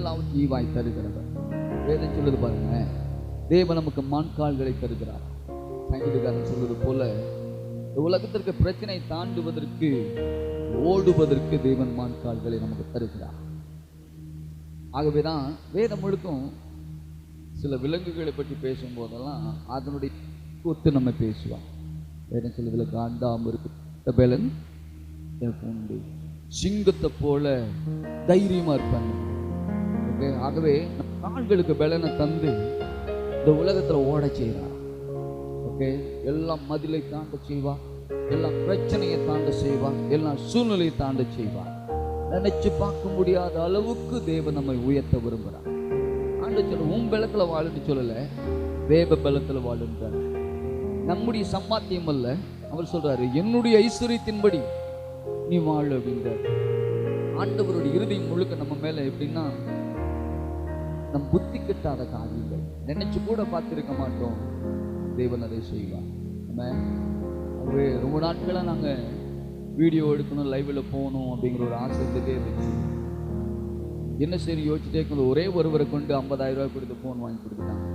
எல்லாம் ஜீவாய் தருகிறவர். வேதம் சொல்லுது பாருங்க, தேவன் நமக்கு மான்கால்களை தருகிறார். சங்கீதக்காரன் சொல்வது போல உலகத்திற்கு பிரச்சனை தாண்டுவதற்கு ஓடுவதற்கு தேவன் மான்கால்களை நமக்கு தருகிறார். ஆகவேதான் வேதம் முழுக்கும் சில விலங்குகளை பற்றி பேசும் போதெல்லாம் அதனுடைய ஒத்து நம்ம பேசுவோம். வேதம் சொல்லுதல காண்டாம இருக்கு, உண்டு, சிங்கத்தை போல தைரியமா இருப்பாங்க. ஓகே, ஆகவே கால்களுக்கு பலனை தந்து இந்த உலகத்துல ஓட செய்வார். ஓகே, எல்லாம் மதிலை தாண்ட செய்வா, எல்லாம் பிரச்சனையை தாண்ட செய்வா, எல்லாம் சூழ்நிலையை தாண்ட செய்வா. நினைச்சு பார்க்க முடியாத அளவுக்கு தேவன் நம்மை உயர்த்த விரும்புகிறார். ஆண்டவர் சொல்ல, உன் பலத்துல வாழுன்னு சொல்லல, தேவ பலத்துல வாழுன்றார். நம்முடைய சம்பாத்தியம் அல்ல, அவர் சொல்றாரு என்னுடைய ஐஸ்வர்யத்தின்படி நீ வாழ அப்படின்றார். ஆண்டவருடைய இருதயம் முழுக்க நம்ம மேல எப்படின்னா, நம் புத்தி கட்டாத காரியங்கள் நினைச்சு கூட பார்த்திருக்க மாட்டோம், தேவன் அதை செய்வார். நம்ம ரொம்ப நாட்களா நாங்க வீடியோ எடுக்கணும், லைவ்ல போகணும் அப்படிங்கிற ஒரு ஆசை இருந்துட்டே இருந்துச்சு. என்ன சரி யோசிச்சுட்டே இருக்கணும், ஒரே ஒருவரை கொண்டு 50,000 ரூபாய் கொடுத்து போன் வாங்கி கொடுத்துட்டாங்க.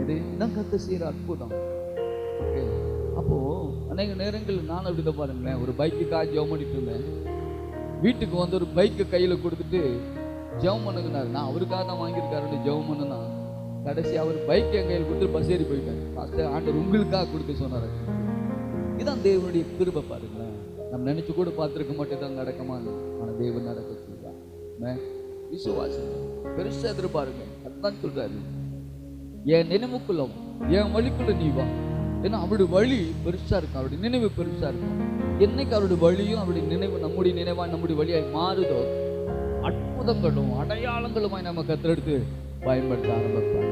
இதுதான் கத்த செய்யற அற்புதம். ஓகே, அப்போ அநேக நேரங்கள் நான் அப்படிதான் பாருங்களேன், ஒரு பைக்குக்காக ஜெபம் பண்ணிட்டு இருந்தேன். வீட்டுக்கு வந்து ஒரு பைக்கை கையில கொடுத்துட்டு ஜெபம் பண்ணுனாரு. நான் அவருக்காக தான் வாங்கியிருக்காருன்னு ஜெபம் பண்ணுனா, கடைசி அவர் பைக் என் கையில் கொடுத்து பஸ் ஏறி போயிட்டாரு. பாஸ்டர், ஆண்டவர் உங்களுக்காக கொடுத்து சொன்னாரு. இதுதான் தேவனுடைய கிருபை பாருங்களேன். நம்ம நினைச்சு கூட பார்த்துருக்க மாட்டேன் தான் நடக்குமான்னு, ஆனா தேவன் நடக்க செய்வார். விசுவாசம் பெருசா எதிர்பாருங்க. அதுதான் சொல்றாரு, என் நினைவுக்குள்ள என் வழிக்குள்ள நீ வா. ஏன்னா அவருடைய வழி பெருசா இருக்கும், அவருடைய நினைவு பெருசா இருக்கும். என்னைக்கு அவருடைய வழியும் அவருடைய நினைவு நம்முடைய நினைவா நம்முடைய வழியாய் மாறுதோ, அற்புதங்களும் அடையாளங்களுமாய் நம்ம கத்தெடுத்து பயன்படுத்த ஆரம்பிப்பாங்க.